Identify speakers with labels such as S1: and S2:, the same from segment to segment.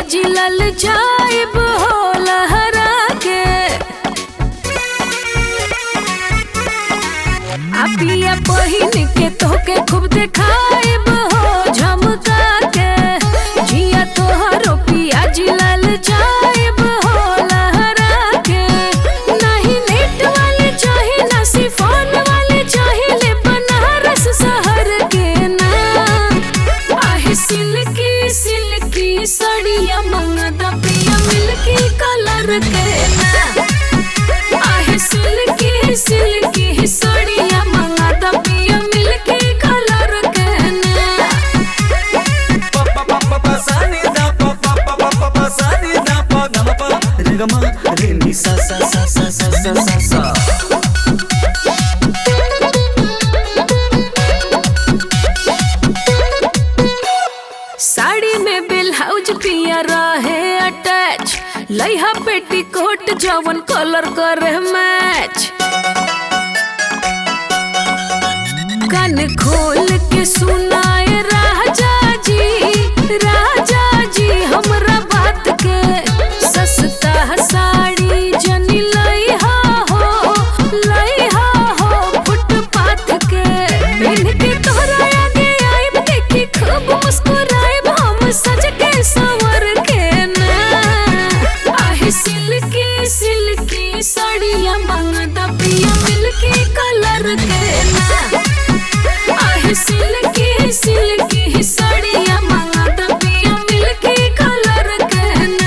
S1: आज लल जाइब हो लहरा के पिया पहिन के तोके खूब देखाइब हो झमका के जिया तोहरो पिया जिलल जाइब हो लहरा के नहीं नेट वाले चाहे ना सिफोन वाले चाहे ले बनारस शहर के ना आहे सिल्की सिल्की सड़िया मंगदा पिया मिल्की कलर के ना आहे सिल्की सिल्की सड़िया मंगदा पिया मिल्की कलर के ना
S2: सानी दा पा सानी दा पा गमा रे गमा रे नि सा सा सा सा सा सा सा
S1: साड़ी में ब्लाउज पिया रहे अटैच लइहा पेटीकोट जवन कलर करे मैच कान खोल के सुनाए राजा जी हमरा बात के सस्ता साड़ी जनी लइहा हो फुटपाथ के पहन के तोहरा आगे आइब देखी खूब मुस्कुराइब हम सज के संवर के ना आहे सिल्की सिल्की साड़िया मंगदा पिया मिल्की कलर के ना आहे सिल्की सिल्की साड़िया मंगदा पिया मिल्की कलर के ना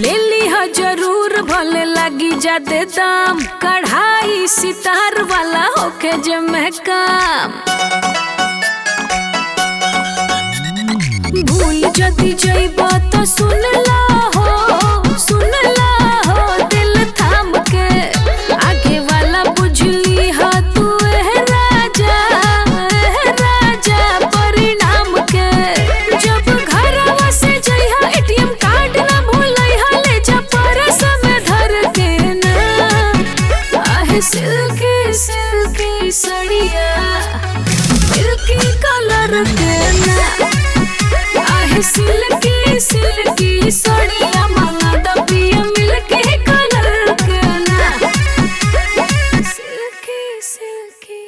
S1: ले लिहा जरूर भले लगी जादे दाम कढ़ाई सितार वाला होके जमे काम भूल जदी जइबा तो सुन ला हो दिल थाम के आगे वाला बुझली हा तू एह राजा परिणाम के जब घरवा से जइहा एटीएम कार्ड ना भूलइहा ले जा परस में धर के ना आहे सिल्की सिल्की सड़िया मिल्की कलर के ना आहे सिल्की सिल्की सड़िया मंगदा पिया मिल्की कलर के ना सिल्की सिल्की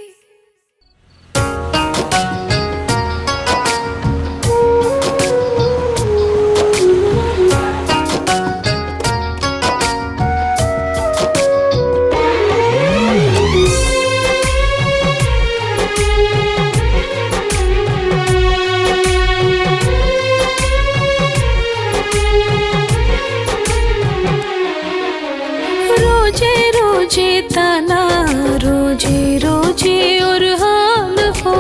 S1: रोजे रोजे ताना रोजे और हाल हो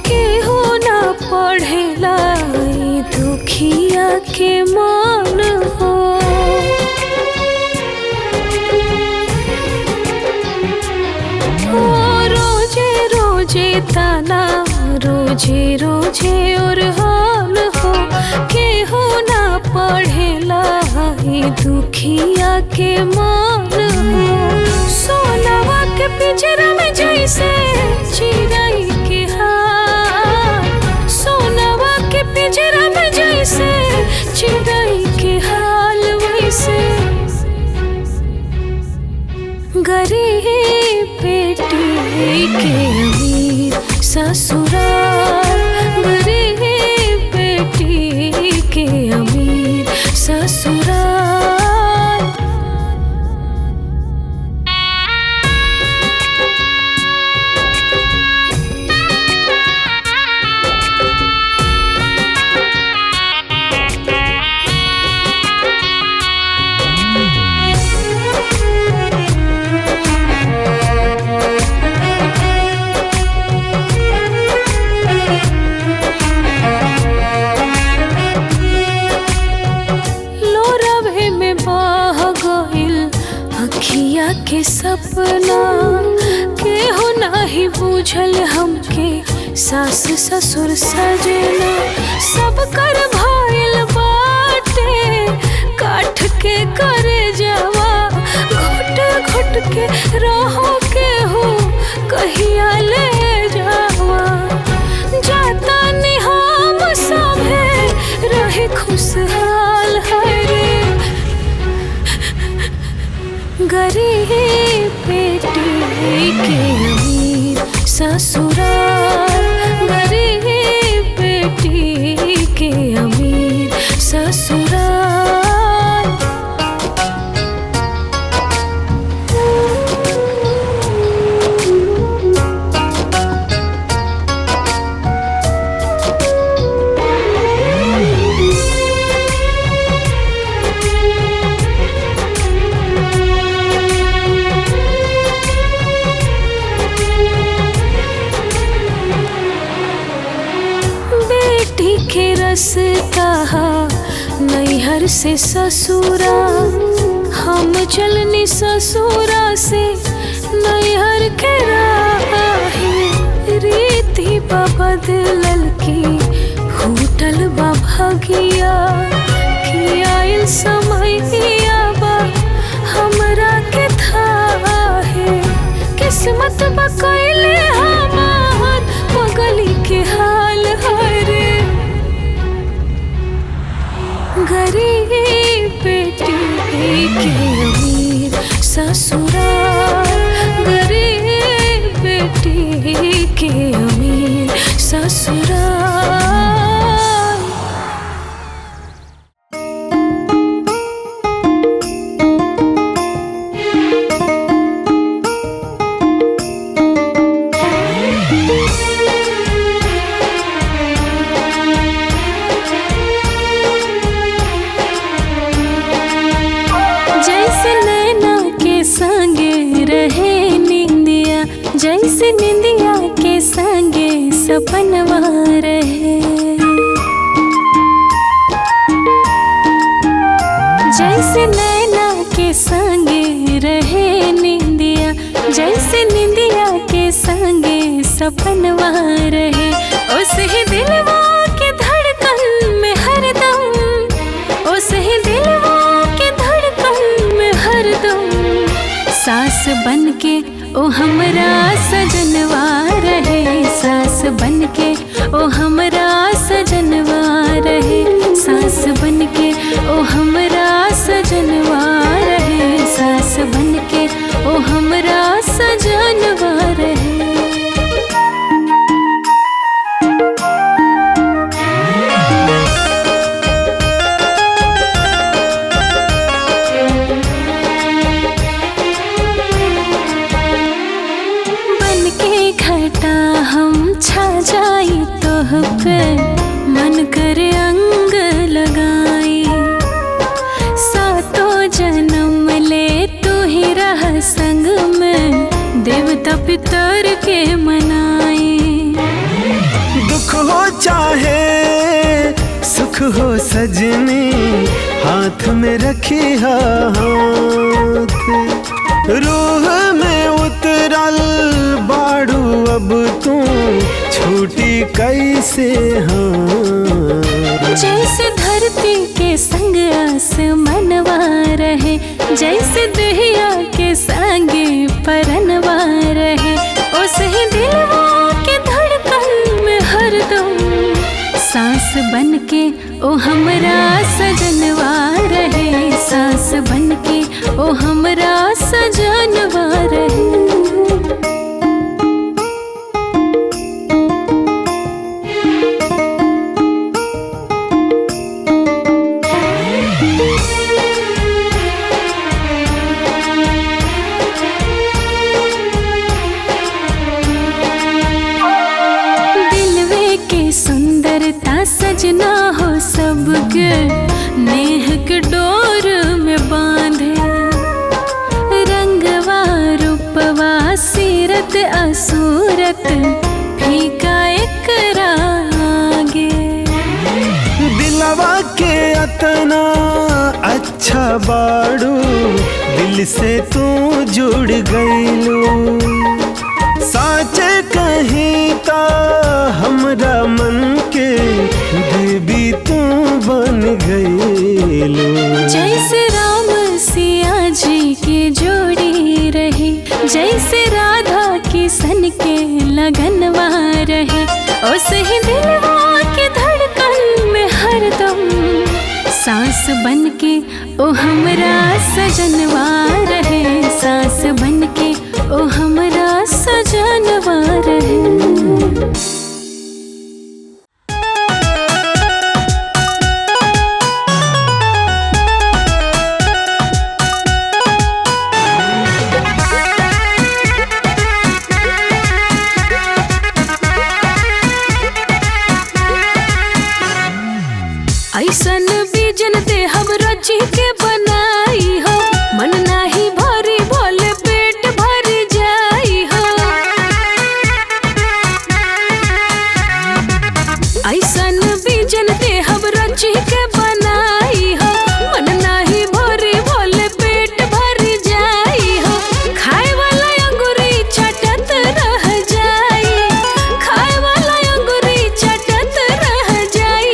S1: केहू ना पढ़ेला ई दुखिया के मान हो रोजे रोजे ताना रोजे और हाल हो केहू ना पढ़ेला ई दुखिया के मान हो सोनावा के पिंजरा में जैसे चिड़ै के हाल सोनावा के पिंजरा में जैसे चिड़ै के हाल वैसे गरीब बेटी के अमीर ससुराल गरीब बेटी के अमीर ससुराल बूझल हमके सास ससुर सजना सब कर भाईल बाटे काठ के करे जावा घुट घुट के रहो के हो कहिया ले जावा जाता निहाम सभे रहे खुशहाल है रे गरीब बेटी के अमीर ससुराल गरीब बेटी के अमीर ससुराल। के रस्ता नैहर से ससुरा हम चलनी ससुरा से नैहर के राहे रीति बदलल की फूटल बा भगिया कि आइल समय बा हमरा के था है किस्मत बा कैले हमार पगली के हाल है रे गरीब बेटी के अमीर ससुराल गरीब बेटी के अमीर ससुराल। जैसे निंदिया के संगे सपनवा रहे जैसे नैना के संगे रहे निंदिया जैसे निंदिया के संगे सपनवा रहे उस ही दिलवा के धड़कन में हरदम उस ही दिलवा के धड़कन में हरदम सास बनके ओ हमरा सजनवा रहे सास बनके ओ हमरा सजनवा रहे सास बनके ओ हमरा सजनवा रहे सास बनके ओ हमरा सजनवा रहे। छा जाई तोह पे मन करे अंग लगाई सातों जन्म ले तू ही रह संग में देवता पितर के मनाई
S3: दुख हो चाहे सुख हो सजनी हाथ में रखी हाथ रूह में उतरल बाड़ू अब तू छूटी कैसे हाँ
S1: जैसे धरती के संग आसमानवा रहे जैसे दहिया के संगे परनवा रहे उस ही दिलवा के धड़कन में हरदम सांस बनके ओ हमरा सजनवा रहे सांस बनके ओ हमरा सजनवा रहे। सजना हो सबके नेह के डोर में बांधे रंगवा रूपवा सीरत असूरत फीका एकरा आगे
S3: दिलवा के अतना अच्छा बाड़ू दिल से तू जुड़ गईलू साचे
S1: सन के लगनवा रहे, ओसे ही दिलवा के धड़कन में हरदम सांस बन के ओ हमरा सजनवा रहे, सांस बन के ओ हमरा सजनवा रहे। ऐसन बीजन दे हम रची के बनाई हो, मन नाही भरी भोले पेट भर जाई हो। ऐसन बीजन दे हम रची के बनाई हो, मन नाही भरी भोले पेट भर जाई हो। खाए वाला अंगूरी चटत रह जाई, खाए वाला अंगूरी चटत रह जाई।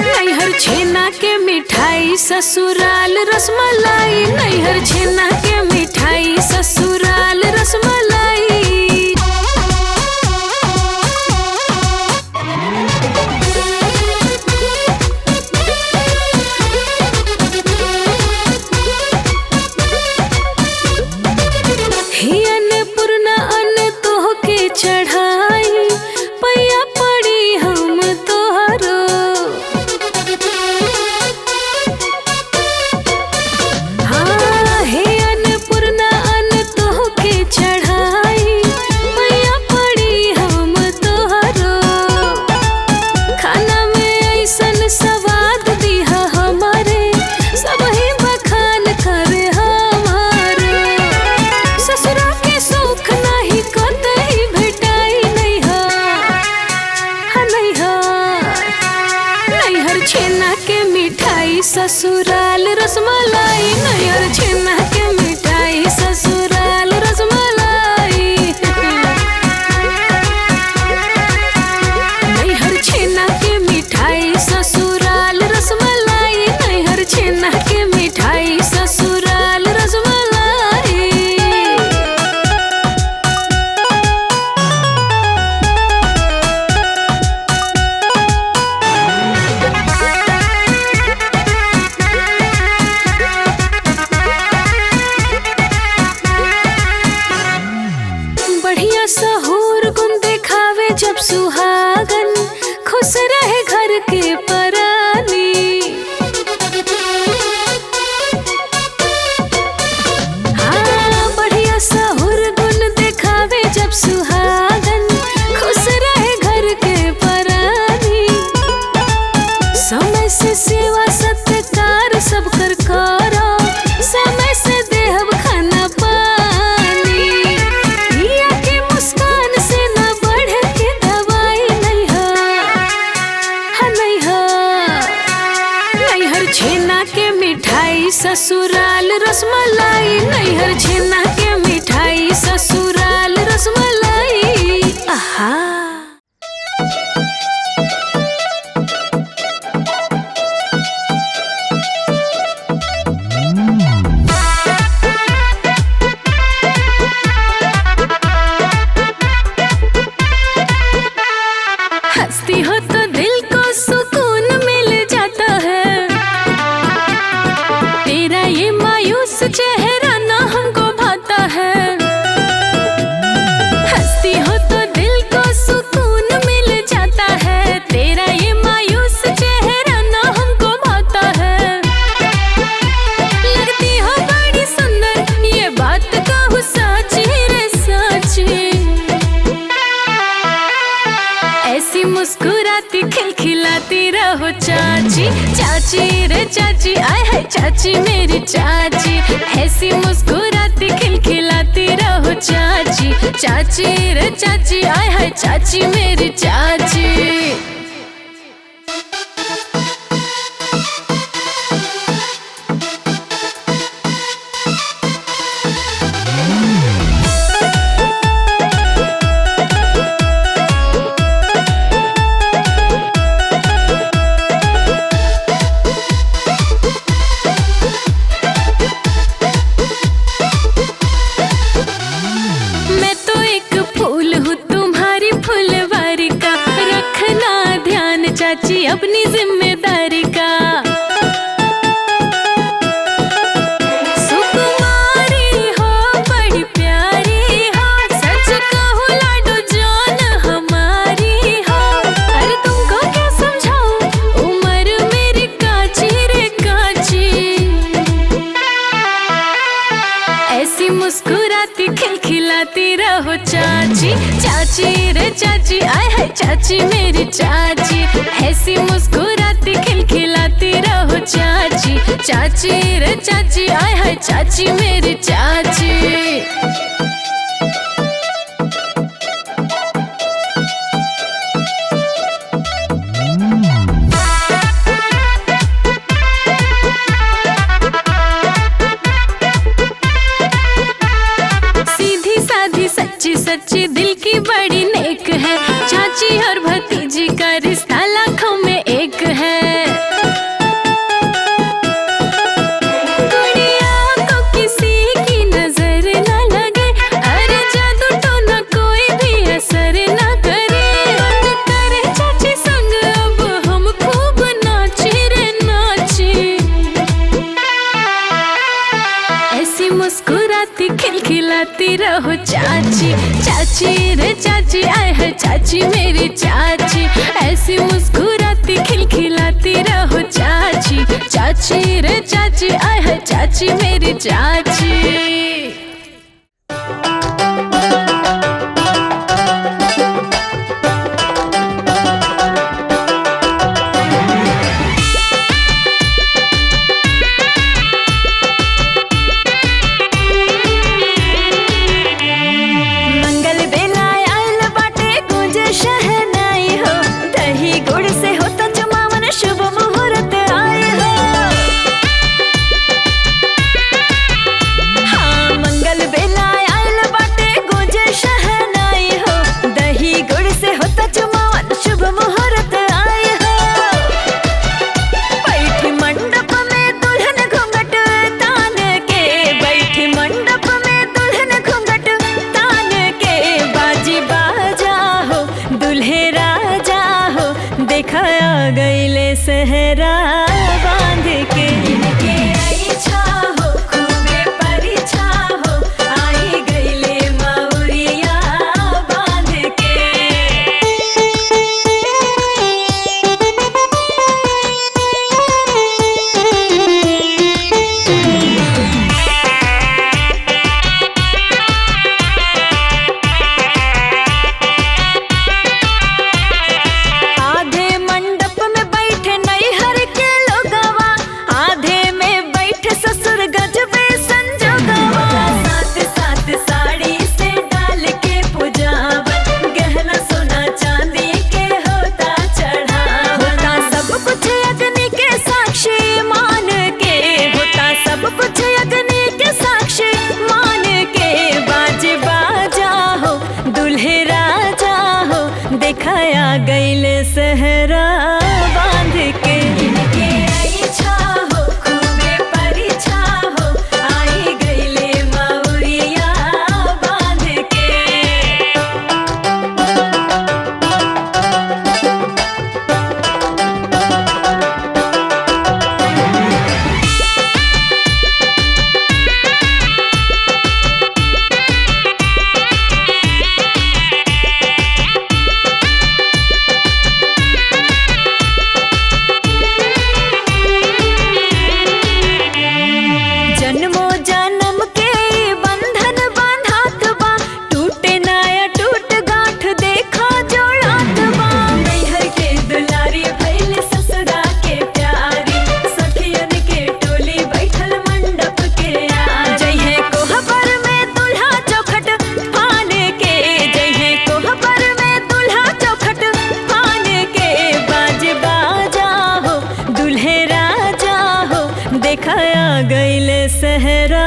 S1: नैहर छेना के मिठाई ससुराल रसमलाई, नैहर छेना के मिठाई ससुराल रसमलाई। हियन पुरना अन तोहके चढ़ाई, पैया पड़ी हम तोहरो। हाँ हियन पुरना अन तोहके चढ़ाई, पैया पड़ी हम तोहरो। खाना में ऐसन स्वाद दिहा हमारे, सबही बखान करे हमारो। ससुरा के सुख नाही कतई भेटाई नैहर छेना के मिठाई ससुराल रसमलाई, नैहर छेना के मिठाई ससुराल रसमलाई। नैहर छेना के मिठाई ससुराल रसमलाई, नैहर छेना के मिठाई ससुराल रसमलाई। बढ़िया सहूर गुण देखावे जब सुहागन, खुश रहे घर के परानी। हाँ बढ़िया सहूर गुण देखावे जब सुहागन, खुश रहे घर के परानी। समय से सेवा सत्कार सब कर करो, समय से देहब खाना पानी। पिया के मुस्कान से न बढ़े के दवाई नैहर छेना के मिठाई ससुराल रसमलाई, नैहर छेना के मिठाई ससुराल रसमलाई। आहा हंसती हो तो दिल को सुकून मिल जाता है, तेरा ये मायूस चेहरा ना हमको भाता है। हंसती हो तो दिल को सुकून मिल जाता है, तेरा ये मायूस चेहरा ना हमको भाता है। लगती हो बड़ी सुंदर, ये बात कहूँ साची रे साची। ऐसी मुस्कुराती खिलखिलाती रहो चाची, चाची रे चाची, आय है चाची मेरी चाची। ऐसी मुस्कुराती खिलखिलाती रहो चाची, चाची रे चाची, आय है चाची मेरी चाची। चाची अपनी जिम्मेदारी का। सुकुमारी हो बड़ी प्यारी हो, सच कहूँ लाडो जान हमारी हो। अरे तुमको क्या समझाऊं, उम्र मेरी काची रे काची। ऐसी मुस्कुराती खिलखिलाती रहो चाची, चाची रे चाची आय है चाची मेरी चाची। ऐसी मुस्कुराती खिलखिलाती रहो चाची, चाची रे चाची आय है चाची मेरी चाची। सीधी साधी सच्ची सच्ची दिल की बड़ी नेक है, चाची और भतीजी का रिश्ता लाखों में एक है। गुड़िया को किसी की नजर न लगे, अरे जादू टोना कोई भी असर न करे। करे चाची संग अब हम खूब नाची रे नाची। ऐसी मुस्कुराती खिलखिलाती रहो चाची, चाची रे चाची आय है चाची मेरी चाची। ऐसी मुस्कुराती खिलखिलाती रहो चाची, चाची रे चाची आय है चाची मेरी चाची। मंगल बेला आयल बाटे गुंजे शहनाई हो, दही गुड़ से होता जमावन शुभ मुहूर्त आए हो। हाँ मंगल बेला आयल बाटे गुंजे शहनाई हो, दही गुड़ से होता जमावन शुभ मुहूर्त आए हो। बैठी मंडप में दुल्हन घूंघट तान के, बैठी मंडप में दुल्हन घूंघट तान के। बाजी बाजा हो दुल्हे राजा हो, देखा आ गईले सहरा बांध के। इनके इच्छा हो खूबे परीक्षा हो, आई गईले मौरिया बांध के। आधे मंडप में बैठे नैहर के लोगवा, आधे में बैठे ससुर गजबे संजोगवा। साथ साथ साड़ी से डाल के पुजावन, गहना सोना चांदी के होता चढ़ावन। होता सब कुछ अग्नि के साक्षी मान के, होता सब कुछ अग्नि के साक्षी मान के। बाजे बाजा हो दुल्हे राजा हो, दिखाया गईल सहरा बांध के। इनके इच्छा हो खूबे परीक्षा हो, आई गईले मौरिया बांध के। जन्मों जन्म के बंधन बांधात बा, टूटे नाया टूट गांठ देखा जोड़ात बा। नैहर के दुलारी भइल ससुरा के प्यारी, सखियन के टोली बैठल मंडप के आरी। जइहे कोहबर में दुल्हा चौखट फान के, जइहे कोहबर में दुल्हा चौखट फान के। बाजे बाजा हो दुल्हे राजा हो, देखा आ गईल सहरा